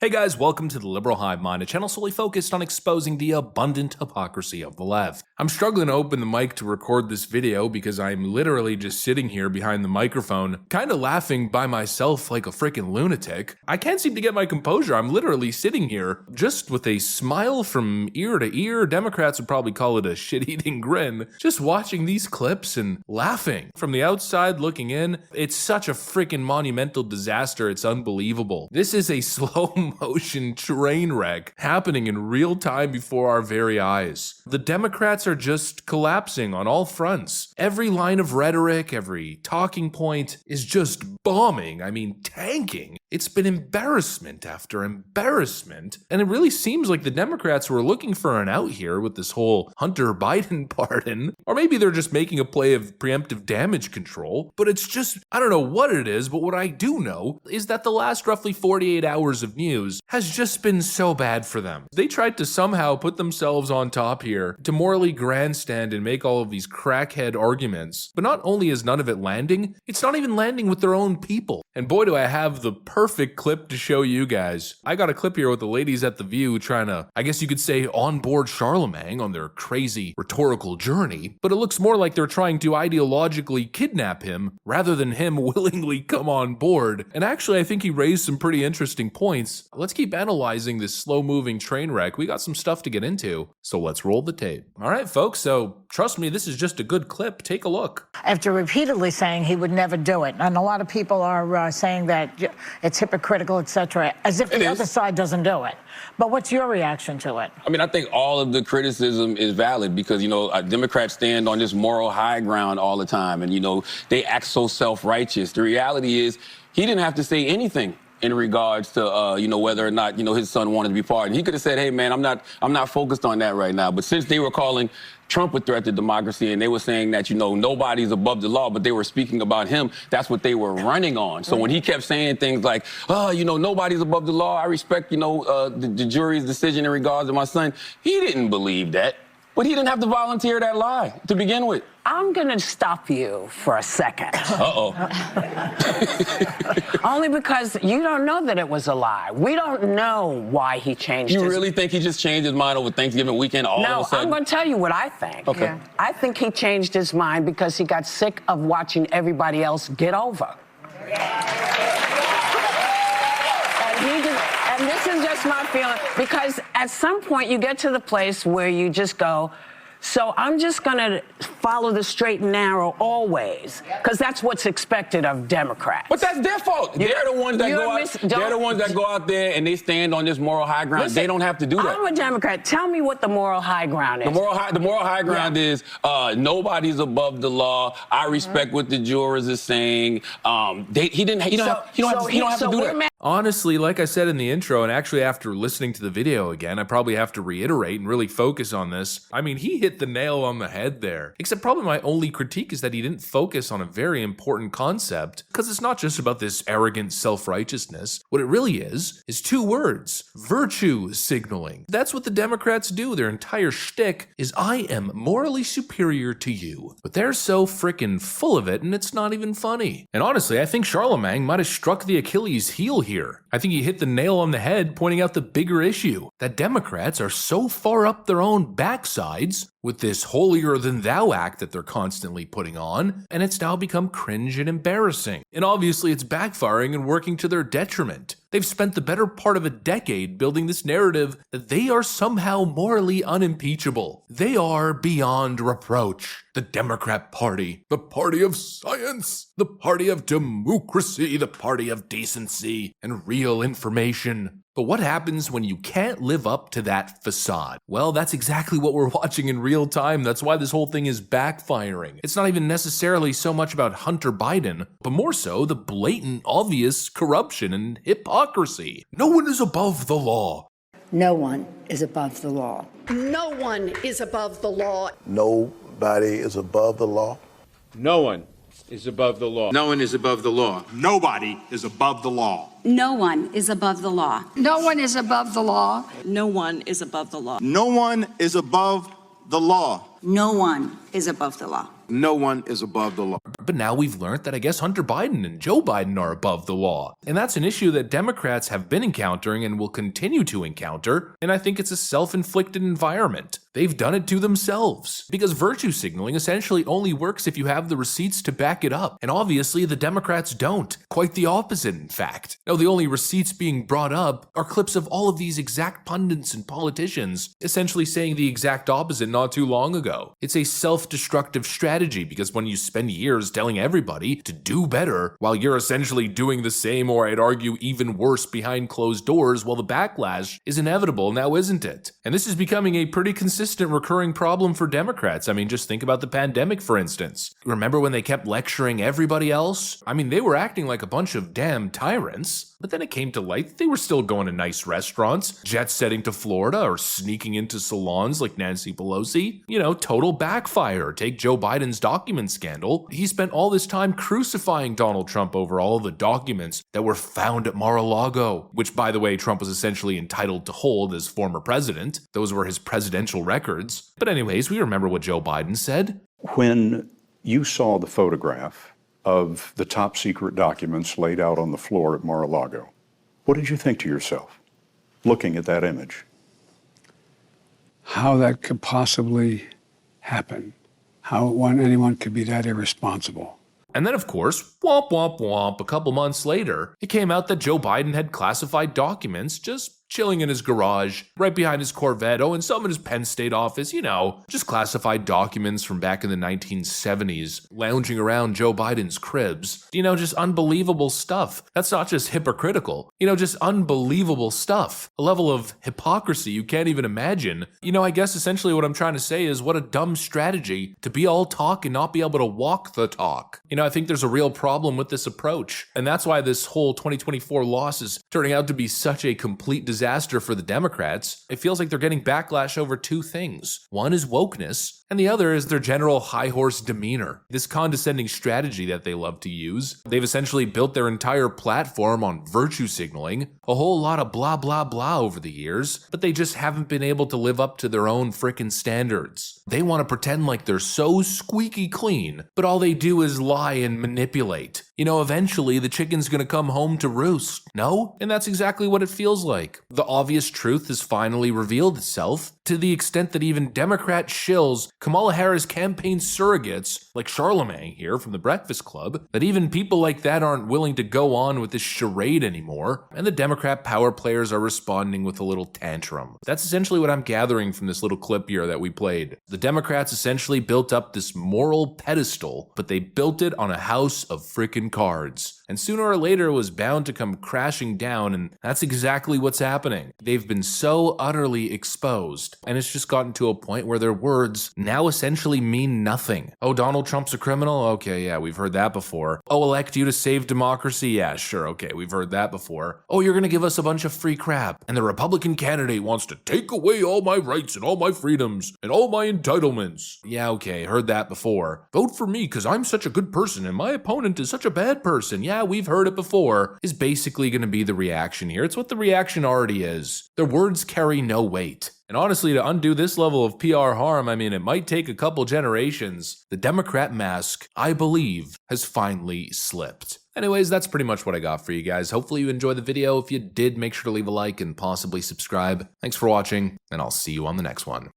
Hey guys, welcome to the Liberal Hive Mind, a channel solely focused on exposing the abundant hypocrisy of the left. I'm struggling to open the mic to record this video because I'm literally just sitting here behind the microphone, kind of laughing by myself like a freaking lunatic. I can't seem to get my composure. I'm literally sitting here just with a smile from ear to ear. Democrats would probably call it a shit-eating grin, just watching these clips and laughing. From the outside looking in, it's such a freaking monumental disaster, it's unbelievable. This is a slow-motion train wreck happening in real time before our very eyes. The Democrats are just collapsing on all fronts. Every line of rhetoric, every talking point is just bombing, tanking. It's been embarrassment after embarrassment, and it really seems like the Democrats were looking for an out here with this whole Hunter Biden pardon, or maybe they're just making a play of preemptive damage control, but it's just, I don't know what it is, but what I do know is that the last roughly 48 hours of news has just been so bad for them. They tried to somehow put themselves on top here to morally grandstand and make all of these crackhead arguments, but not only is none of it landing, it's not even landing with their own people. And boy, do I have the perfect clip to show you guys. I got a clip here with the ladies at The View trying to, I guess you could say, onboard Charlemagne on their crazy rhetorical journey, but it looks more like they're trying to ideologically kidnap him rather than him willingly come on board. And actually, I think he raised some pretty interesting points. Let's keep analyzing this slow-moving train wreck. We got some stuff to get into, so let's roll the tape. All right, folks, so trust me, this is just a good clip. Take a look. After repeatedly saying he would never do it, and a lot of people are saying that it's hypocritical, etc., as if the other side doesn't do it. But what's your reaction to it? I think all of the criticism is valid because, Democrats stand on this moral high ground all the time, and, they act so self-righteous. The reality is he didn't have to say anything in regards to, whether or not, his son wanted to be pardoned. He could have said, hey, man, I'm not focused on that right now. But since they were calling Trump a threat to democracy and they were saying that, nobody's above the law, but they were speaking about him, that's what they were running on. So when he kept saying things like, nobody's above the law, I respect, the jury's decision in regards to my son, he didn't believe that. But he didn't have to volunteer that lie to begin with. I'm going to stop you for a second. Uh-oh. Only because you don't know that it was a lie. We don't know why he changed his mind. You really think he just changed his mind over Thanksgiving weekend all of a sudden? No, I'm going to tell you what I think. Okay. Yeah. I think he changed his mind because he got sick of watching everybody else get over. And this is just my feeling, because at some point you get to the place where you just go, so I'm just going to follow the straight and narrow always, because that's what's expected of Democrats. But that's their fault. They're the ones that go out. They're the ones that go out there and they stand on this moral high ground. Listen, they don't have to do that. I'm a Democrat. Tell me what the moral high ground is. The moral high ground is nobody's above the law. I respect what the jurors are saying. He don't have to do that. Honestly, like I said in the intro, and actually after listening to the video again, I probably have to reiterate and really focus on this. He hit the nail on the head there. Except probably my only critique is that he didn't focus on a very important concept, because it's not just about this arrogant self-righteousness. What it really is two words: virtue signaling. That's what the Democrats do. Their entire shtick is, I am morally superior to you. But they're so frickin' full of it, and it's not even funny. And honestly, I think Charlemagne might have struck the Achilles heel here. I think he hit the nail on the head, pointing out the bigger issue, that Democrats are so far up their own backsides with this holier-than-thou act that they're constantly putting on, and it's now become cringe and embarrassing. And obviously it's backfiring and working to their detriment. They've spent the better part of a decade building this narrative that they are somehow morally unimpeachable. They are beyond reproach. The Democrat Party, the party of science, the party of democracy, the party of decency and real information. But what happens when you can't live up to that facade? Well, that's exactly what we're watching in real time. That's why this whole thing is backfiring. It's not even necessarily so much about Hunter Biden, but more so the blatant, obvious corruption and hypocrisy. No one is above the law. No one is above the law. No one is above the law. Nobody is above the law. No one is above the law. No one is above the law. Nobody is above the law. No one is above the law. No one is above the law. No one is above the law. No one is above the law. No one is above the law. No one is above the law. But now we've learned that I guess Hunter Biden and Joe Biden are above the law. And that's an issue that Democrats have been encountering and will continue to encounter, and I think it's a self-inflicted environment. They've done it to themselves. Because virtue signaling essentially only works if you have the receipts to back it up. And obviously the Democrats don't. Quite the opposite, in fact. Now, the only receipts being brought up are clips of all of these exact pundits and politicians essentially saying the exact opposite not too long ago. It's a self-destructive strategy because when you spend years telling everybody to do better while you're essentially doing the same, or I'd argue even worse, behind closed doors, well, the backlash is inevitable now, isn't it? And this is becoming a pretty consistent recurring problem for Democrats. I mean, just think about the pandemic, for instance. Remember when they kept lecturing everybody else? I mean, they were acting like a bunch of damn tyrants, but then it came to light that they were still going to nice restaurants, jet setting to Florida, or sneaking into salons like Nancy Pelosi. You know, total backfire. Take Joe Biden's document scandal. He spent all this time crucifying Donald Trump over all of the documents that were found at Mar-a-Lago, which, by the way, Trump was essentially entitled to hold as former president. Those were his presidential records. But anyways, we remember what Joe Biden said. When you saw the photograph of the top secret documents laid out on the floor at Mar-a-Lago, what did you think to yourself, looking at that image? How that could possibly happen. How anyone could be that irresponsible. And then, of course, womp womp womp, a couple months later, it came out that Joe Biden had classified documents just chilling in his garage, right behind his Corvette, and some in his Penn State office, you know, just classified documents from back in the 1970s, lounging around Joe Biden's cribs. You know, just unbelievable stuff. That's not just hypocritical, you know, just unbelievable stuff. A level of hypocrisy you can't even imagine. You know, I guess essentially what I'm trying to say is what a dumb strategy to be all talk and not be able to walk the talk. You know, I think there's a real problem with this approach, and that's why this whole 2024 loss is turning out to be such a complete disaster for the Democrats. It feels like they're getting backlash over two things. One is wokeness, and the other is their general high horse demeanor, this condescending strategy that they love to use. They've essentially built their entire platform on virtue signaling, a whole lot of blah blah blah over the years, but they just haven't been able to live up to their own frickin' standards. They want to pretend like they're so squeaky clean, but all they do is lie and manipulate. You know, eventually the chicken's gonna come home to roost, no? And that's exactly what it feels like. The obvious truth has finally revealed itself, to the extent that even Democrat shills, Kamala Harris campaign surrogates, like Charlemagne here from the Breakfast Club, that even people like that aren't willing to go on with this charade anymore, and the Democrat power players are responding with a little tantrum. That's essentially what I'm gathering from this little clip here that we played. The Democrats essentially built up this moral pedestal, but they built it on a house of frickin' cards. And sooner or later it was bound to come crashing down, and that's exactly what's happening. They've been so utterly exposed, and it's just gotten to a point where their words now essentially mean nothing. Oh, Donald Trump's a criminal? Okay, yeah, we've heard that before. Oh, elect you to save democracy? Yeah, sure, okay, we've heard that before. Oh, you're gonna give us a bunch of free crap, and the Republican candidate wants to take away all my rights and all my freedoms and all my entitlements. Yeah, okay, heard that before. Vote for me because I'm such a good person and my opponent is such a bad person. Yeah, we've heard it before, is basically going to be the reaction here. It's what the reaction already is. Their words carry no weight. And honestly, to undo this level of PR harm, I mean, it might take a couple generations. The Democrat mask, I believe, has finally slipped. Anyways, that's pretty much what I got for you guys. Hopefully you enjoyed the video. If you did, make sure to leave a like and possibly subscribe. Thanks for watching, and I'll see you on the next one.